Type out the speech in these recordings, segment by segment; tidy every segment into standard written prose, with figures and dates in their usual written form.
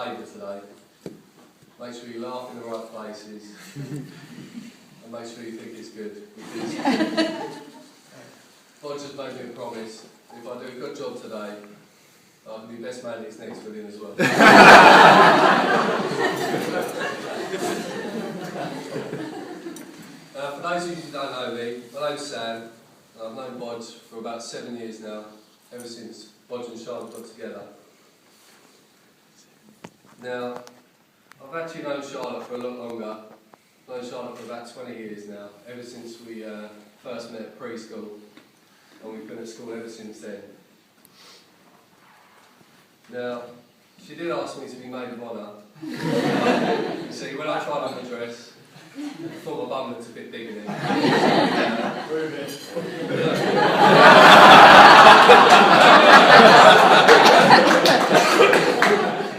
favour today. Make sure you laugh in the right places and make sure you think it's good, because Bodge has made me a promise. If I do a good job today, I can be best man next with him as well. For those of you who don't know me, my name's Sam. I've known Bodge for about 7 years now, ever since Bodge and Charlotte got together. Now, I've actually known Charlotte for a lot longer. I've known Charlotte for about 20 years now, ever since we first met at preschool, and we've been at school ever since then. Now, she did ask me to be maid of honour. You see, when I tried on the dress, I thought my bum looked a bit bigger than it. Prove it.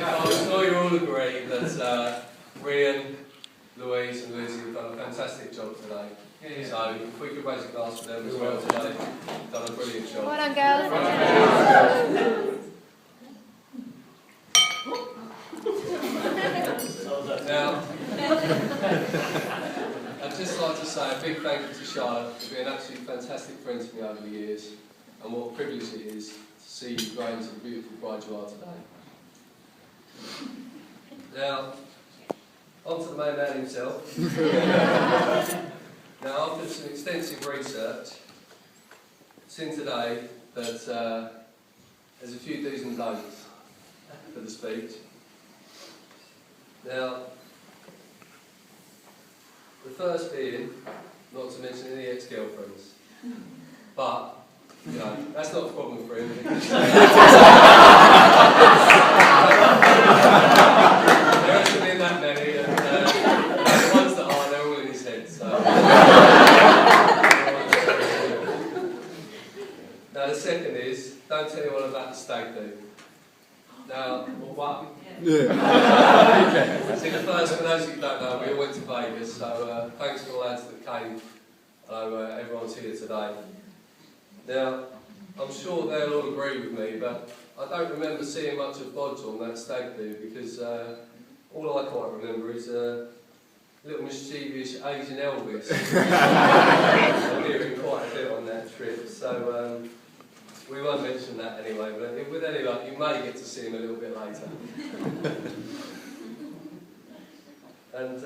I'm sure you all agree that Rian, Louise and Lizzie have done a fantastic job today. Yeah. So if we could raise a glass for them as well today, they've done a brilliant job. Well done, girls. Now, I'd just like to say a big thank you to Charlotte for being absolutely fantastic friends to me over the years, and what a privilege it is to see you grow into the beautiful bride you are today. Now, on to the main man himself. Now, after some extensive research, seen today that there's a few do's and don'ts for the speech. Now, the first being, not to mention any ex-girlfriends. But, you know, that's not a problem for him. There hasn't been that many, and the ones that are, they're all in his head. So. Now, the second is, don't tell anyone about the stag do. Now, what? Yeah. See, the first, for those of you who don't know, we all went to Vegas, so thanks to the lads that came. I know everyone's here today. Now, I'm sure they'll all agree with me, but I don't remember seeing much of Bodge on that stag do, because all I quite remember is a little mischievous Asian Elvis. I'm hearing quite a bit on that trip, so we won't mention that anyway, but with any luck, you may get to see him a little bit later. And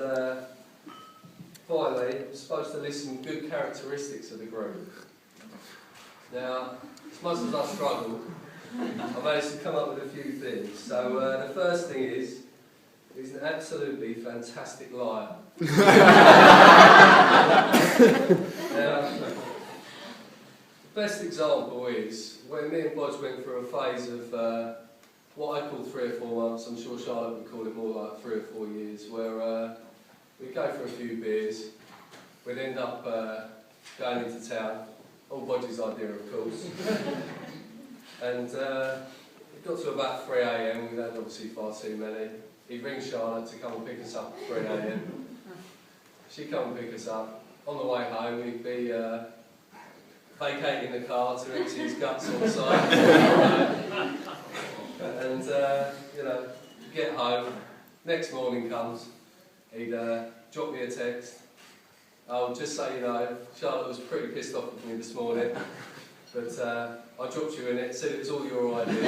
finally, I'm supposed to list some good characteristics of the group. Now, as much as I struggled, I managed to come up with a few things. So the first thing is, he's an absolutely fantastic liar. Now, the best example is when me and Bodge went through a phase of what I call 3 or 4 months. I'm sure Charlotte would call it more like 3 or 4 years, where we'd go for a few beers, we'd end up going into town, all Bodge's idea of course, and it got to about 3 AM, we'd had obviously far too many. He'd ring Charlotte to come and pick us up at 3 AM. She'd come and pick us up. On the way home we'd be vacating the car to empty his guts on the side. And, you know, get home, next morning comes, he'd drop me a text. Oh, just so you know, Charlotte was pretty pissed off with me this morning, but I dropped you in it, said it was all your idea,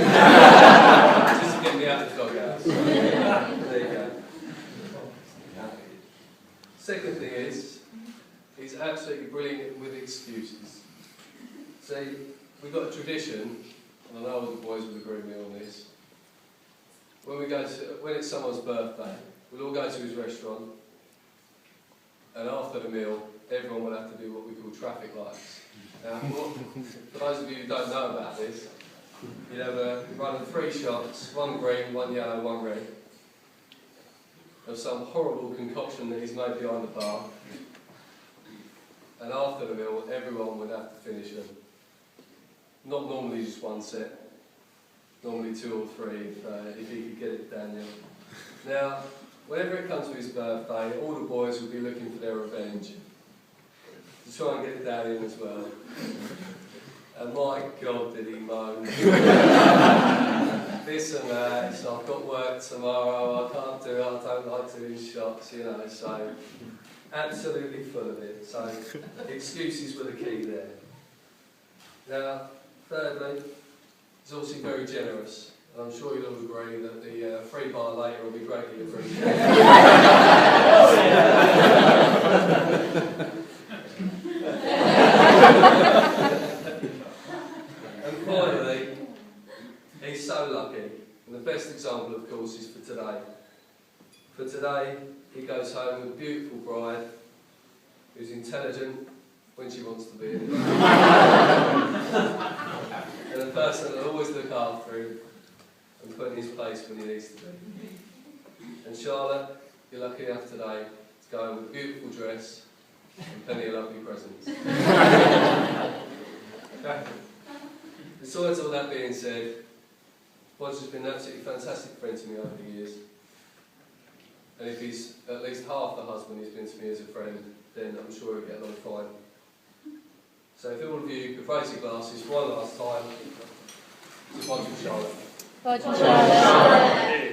just to get me out of the doghouse. There you go. Second thing is, he's absolutely brilliant with excuses. See, we've got a tradition, and I know all the boys would agree with me on this. When it's someone's birthday, we'll all go to his restaurant, and after the meal, everyone will have to do what we call traffic lights. Now, for those of you who don't know about this, you'd have a run of 3 shots, 1 green, 1 yellow, 1 red, of some horrible concoction that he's made behind the bar. And after the meal, everyone would have to finish them. Not normally just 1 set, normally 2 or 3 if he could get it Daniel. Now, whenever it comes to his birthday, all the boys would be looking for their revenge, to try and get it down in as well. And my God, did he moan. this and that, so I've got work tomorrow, I can't do it, I don't like doing shots, you know, so absolutely full of it. So excuses were the key there. Now, thirdly, he's also very generous. And I'm sure you'll all agree that the free bar later will be greatly appreciated. And finally, he's so lucky. And the best example, of course, is for today. For today, he goes home with a beautiful bride who's intelligent when she wants to be. And a person that will always look after him and put in his place when he needs to be. And Charlotte, you're lucky enough today to go home with a beautiful dress and plenty of lovely presents. Besides all that being said, Bodge has been an absolutely fantastic friend to me over the years. And if he's at least half the husband he's been to me as a friend, then I'm sure he'll get along fine. So if all of you could raise your glasses one last time to Bodge and Charlotte. Bodge and Charlotte.